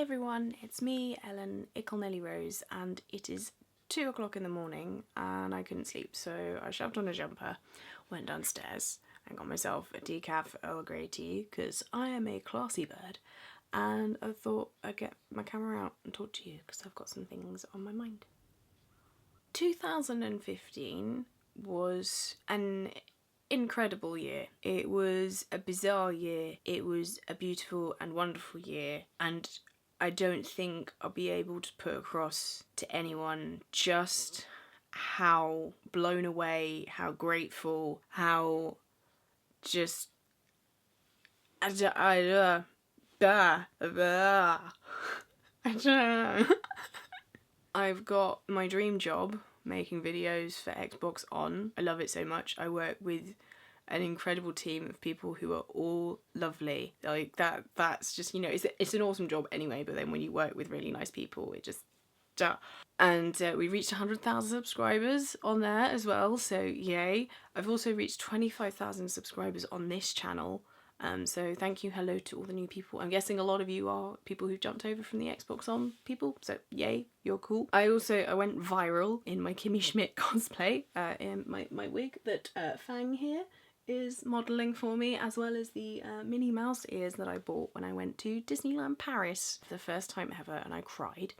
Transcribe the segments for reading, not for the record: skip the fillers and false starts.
Hey everyone, it's me, Ellen, icklenellierose, and it is 2 o'clock in the morning and I couldn't sleep, so I shoved on a jumper, went downstairs and got myself a decaf Earl Grey tea because I am a classy bird, and I thought I'd get my camera out and talk to you because I've got some things on my mind. 2015 was an incredible year. It was a bizarre year. It was a beautiful and wonderful year, and I don't think I'll be able to put across to anyone just how blown away, how grateful, how just I don't know. I've got my dream job making videos for Xbox On. I love it so much. I work with an incredible team of people who are all lovely. Like that's just, you know, it's an awesome job anyway, but then when you work with really nice people, it just and we reached 100,000 subscribers on there as well, so yay. I've also reached 25,000 subscribers on this channel, so thank you, hello to all the new people. I'm guessing a lot of you are people who've jumped over from the Xbox On people, so yay, you're cool. I went viral in my Kimmy Schmidt cosplay, in my wig that Fang here is modelling for me, as well as the Minnie Mouse ears that I bought when I went to Disneyland Paris for the first time ever, and I cried.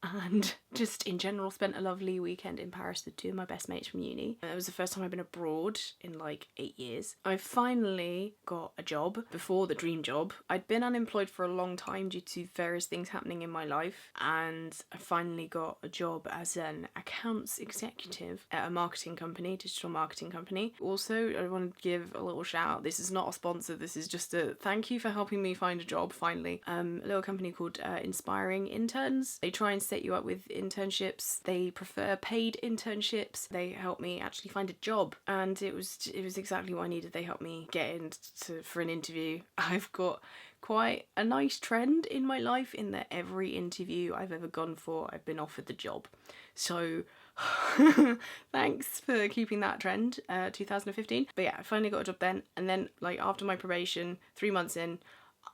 And just in general spent a lovely weekend in Paris with two of my best mates from uni. It was the first time I've been abroad in like 8 years. I finally got a job before the dream job. I'd been unemployed for a long time due to various things happening in my life, and I finally got a job as an accounts executive at a marketing company, digital marketing company. Also, I want to give a little shout out. This is not a sponsor, this is just a thank you for helping me find a job finally. A little company called Inspiring Interns. They try and set you up with internships. They prefer paid internships. They helped me actually find a job, and it was exactly what I needed. They helped me get for an interview. I've got quite a nice trend in my life in that every interview I've ever gone for, I've been offered the job. So thanks for keeping that trend, 2015. But yeah, I finally got a job then, and then like after my probation, 3 months in,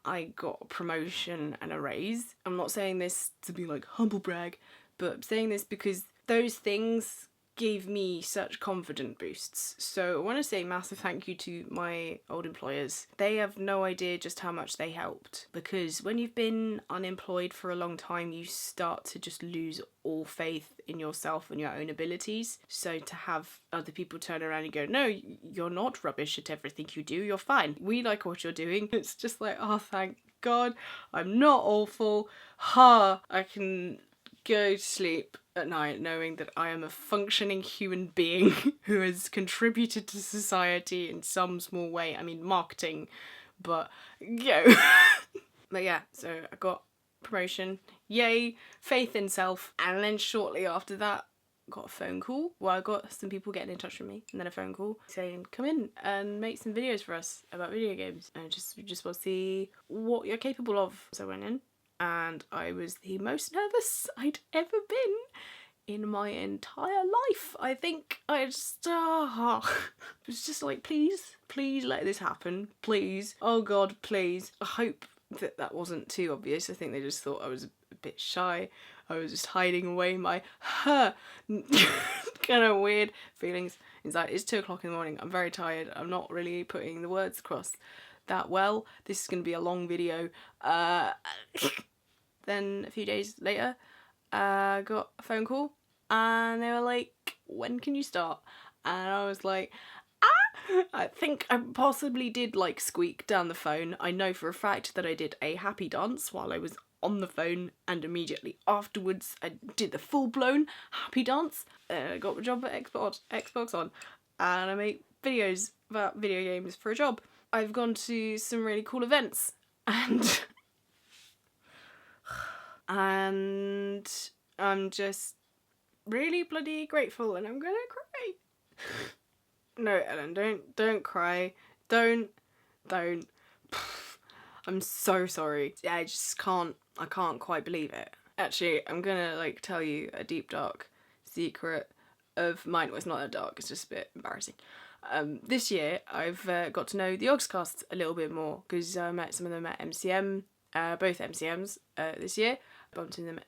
I got a promotion and a raise. I'm not saying this to be like humble brag, but I'm saying this because those things gave me such confident boosts. So I want to say massive thank you to my old employers. They have no idea just how much they helped, because when you've been unemployed for a long time, you start to just lose all faith in yourself and your own abilities. So to have other people turn around and go, no, you're not rubbish at everything you do, you're fine, we like what you're doing, it's just like, oh thank God, I'm not awful. I can go to sleep at night knowing that I am a functioning human being who has contributed to society in some small way. I mean, marketing, but but yeah, so I got promotion, yay, faith in self, and then shortly after that got a phone call. Well, I got some people getting in touch with me, and then a phone call saying, come in and make some videos for us about video games, and just want to see what you're capable of. So I went in, and I was the most nervous I'd ever been in my entire life. I think I just was just like, please let this happen, please, oh God, please. I hope that wasn't too obvious. I think they just thought I was a bit shy. I was just hiding away my kind of weird feelings. It's like, it's 2 o'clock in the morning, I'm very tired, I'm not really putting the words across that well. This is going to be a long video. Then a few days later, I got a phone call, and they were like, when can you start? And I was like, I think I possibly did like squeak down the phone. I know for a fact that I did a happy dance while I was on the phone, and immediately afterwards I did the full-blown happy dance. I got the job at Xbox On, and I make videos about video games for a job. I've gone to some really cool events, and I'm just really bloody grateful, and I'm gonna cry. No, Ellen, don't cry. Don't. I'm so sorry. I can't quite believe it. Actually, I'm gonna like tell you a deep dark secret of mine. Well, it's not that dark, it's just a bit embarrassing. This year I've got to know the Yogscast a little bit more, because I met some of them at MCM both MCMs this year. Bumped into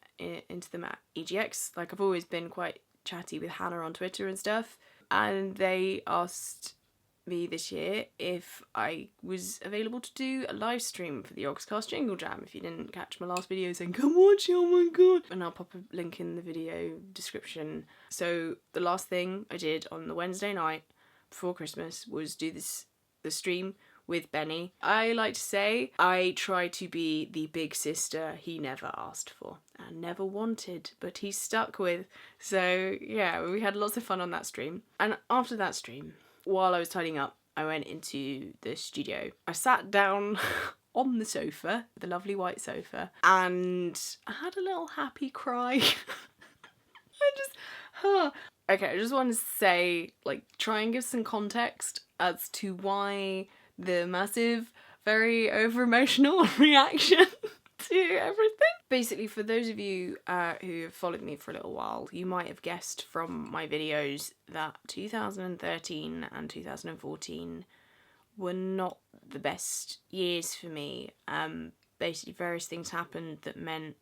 them at EGX. Like, I've always been quite chatty with Hannah on Twitter and stuff, and they asked me this year if I was available to do a live stream for the Yogscast Jingle Jam. If you didn't catch my last video saying come watch it, oh my god, and I'll pop a link in the video description. So the last thing I did on the Wednesday night before Christmas was do the stream with Benny. I like to say I try to be the big sister he never asked for and never wanted, but he stuck with. So yeah, we had lots of fun on that stream. And after that stream, while I was tidying up, I went into the studio. I sat down on the sofa, the lovely white sofa, and I had a little happy cry. Okay, I just want to say, like, try and give some context as to why the massive, very over-emotional reaction to everything. Basically, for those of you who have followed me for a little while, you might have guessed from my videos that 2013 and 2014 were not the best years for me. Basically, various things happened that meant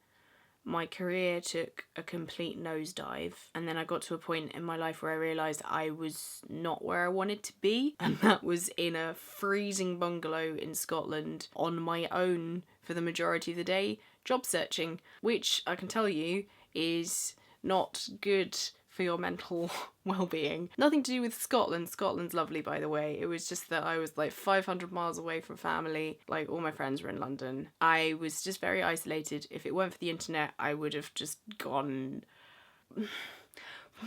my career took a complete nosedive, and then I got to a point in my life where I realised I was not where I wanted to be, and that was in a freezing bungalow in Scotland on my own for the majority of the day, job searching, which I can tell you is not good for your mental well-being. Nothing to do with Scotland. Scotland's lovely, by the way. It was just that I was like 500 miles away from family. Like, all my friends were in London. I was just very isolated. If it weren't for the internet, I would have just gone...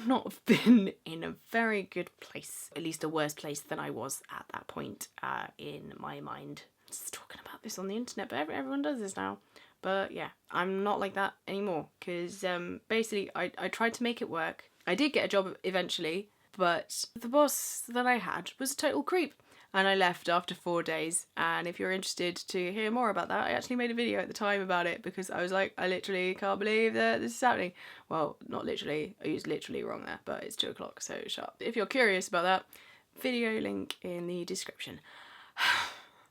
not have been in a very good place. At least a worse place than I was at that point in my mind. Just talking about this on the internet, but everyone does this now. But yeah, I'm not like that anymore, because basically I tried to make it work. I did get a job eventually, but the boss that I had was a total creep, and I left after 4 days. And if you're interested to hear more about that, I actually made a video at the time about it, because I was like, I literally can't believe that this is happening. Well, not literally, I used literally wrong there, but it's 2 o'clock, so shut up. If you're curious about that, video link in the description.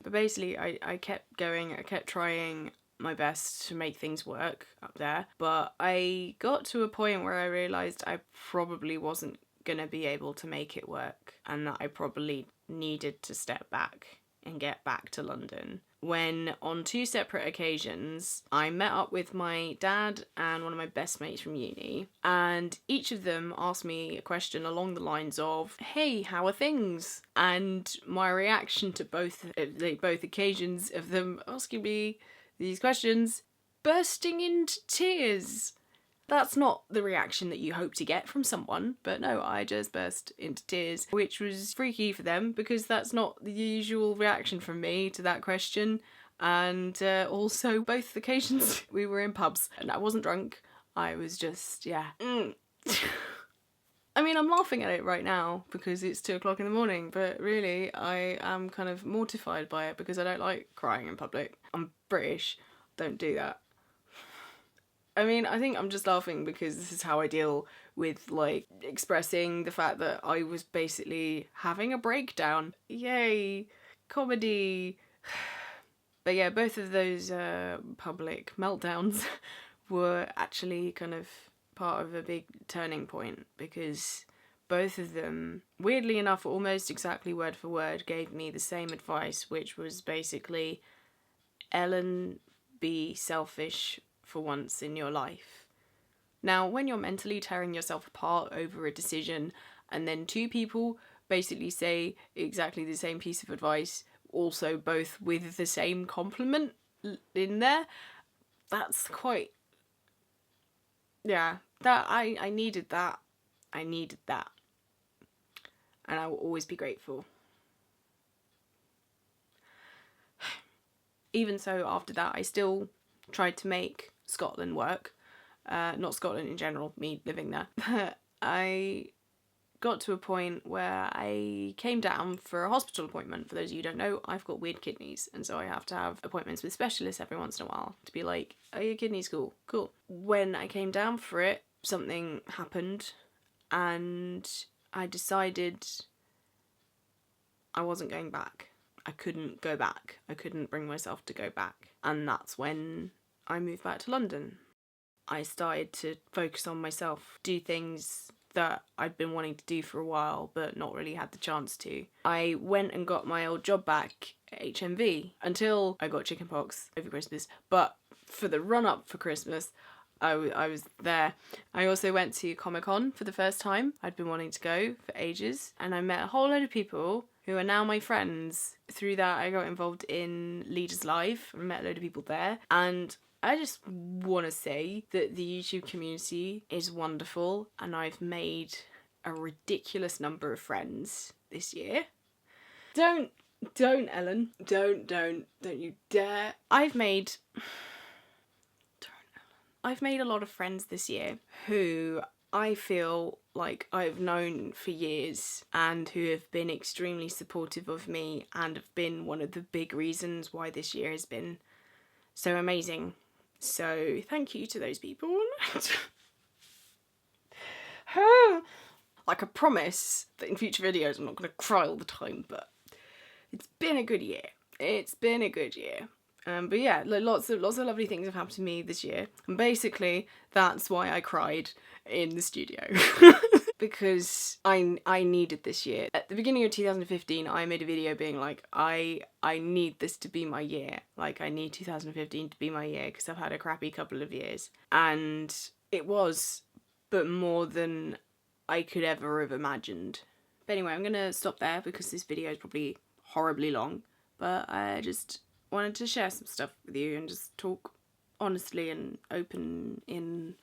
But basically, I kept going, I kept trying my best to make things work up there, but I got to a point where I realised I probably wasn't gonna be able to make it work, and that I probably needed to step back and get back to London. When on 2 separate occasions I met up with my dad and one of my best mates from uni, and each of them asked me a question along the lines of, hey, how are things? And my reaction to both occasions of them asking me these questions, bursting into tears. That's not the reaction that you hope to get from someone, but no, I just burst into tears, which was freaky for them, because that's not the usual reaction from me to that question. And also, both occasions we were in pubs, and I wasn't drunk, I was just, yeah. I mean, I'm laughing at it right now because it's 2 o'clock in the morning, but really I am kind of mortified by it because I don't like crying in public. I'm British, don't do that. I mean, I think I'm just laughing because this is how I deal with, like, expressing the fact that I was basically having a breakdown. Yay, comedy. But yeah, both of those public meltdowns were actually kind of part of a big turning point, because both of them, weirdly enough, almost exactly word for word, gave me the same advice, which was basically, Ellen, be selfish for once in your life. Now, when you're mentally tearing yourself apart over a decision, and then 2 people basically say exactly the same piece of advice, also both with the same compliment in there, that's quite... yeah, that I needed that. I needed that. And I will always be grateful. Even so, after that, I still tried to make Scotland work. Not Scotland in general, me living there. But I got to a point where I came down for a hospital appointment. For those of you who don't know, I've got weird kidneys, and so I have to have appointments with specialists every once in a while to be like, are your kidneys cool? Cool. When I came down for it, something happened, and I decided I wasn't going back. I couldn't go back. I couldn't bring myself to go back. And that's when I moved back to London. I started to focus on myself, do things that I'd been wanting to do for a while but not really had the chance to. I went and got my old job back at HMV until I got chickenpox over Christmas, but for the run-up for Christmas, I was there. I also went to Comic-Con for the first time. I'd been wanting to go for ages, and I met a whole load of people who are now my friends. Through that, I got involved in Leaders Live and met a load of people there, and I just want to say that the YouTube community is wonderful, and I've made a ridiculous number of friends this year. Don't, Ellen. Don't you dare. I've made a lot of friends this year who I feel like I've known for years and who have been extremely supportive of me and have been one of the big reasons why this year has been so amazing. So thank you to those people. Like, I promise that in future videos I'm not going to cry all the time, but it's been a good year. But yeah, lots of lovely things have happened to me this year, and basically that's why I cried in the studio. Because I needed this year. At the beginning of 2015, I made a video being like, I need this to be my year. Like, I need 2015 to be my year because I've had a crappy couple of years. And it was, but more than I could ever have imagined. But anyway, I'm going to stop there because this video is probably horribly long. But I just wanted to share some stuff with you and just talk honestly and open in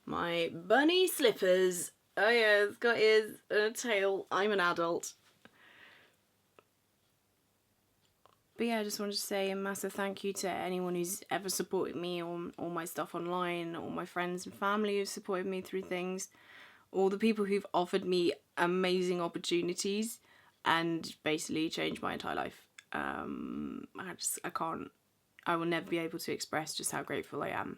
my bunny slippers. Oh yeah, it's got ears and a tail. I'm an adult. But yeah, I just wanted to say a massive thank you to anyone who's ever supported me on all my stuff online, all my friends and family who've supported me through things, all the people who've offered me amazing opportunities and basically changed my entire life. I will never be able to express just how grateful I am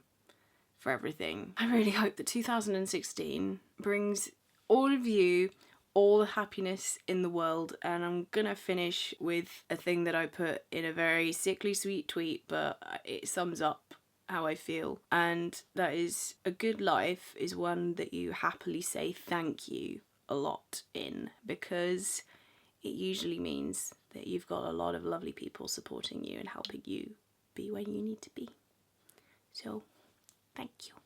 for everything. I really hope that 2016 brings all of you all the happiness in the world, and I'm gonna finish with a thing that I put in a very sickly sweet tweet, but it sums up how I feel, and that is, a good life is one that you happily say thank you a lot in, because it usually means that you've got a lot of lovely people supporting you and helping you be where you need to be. So, thank you.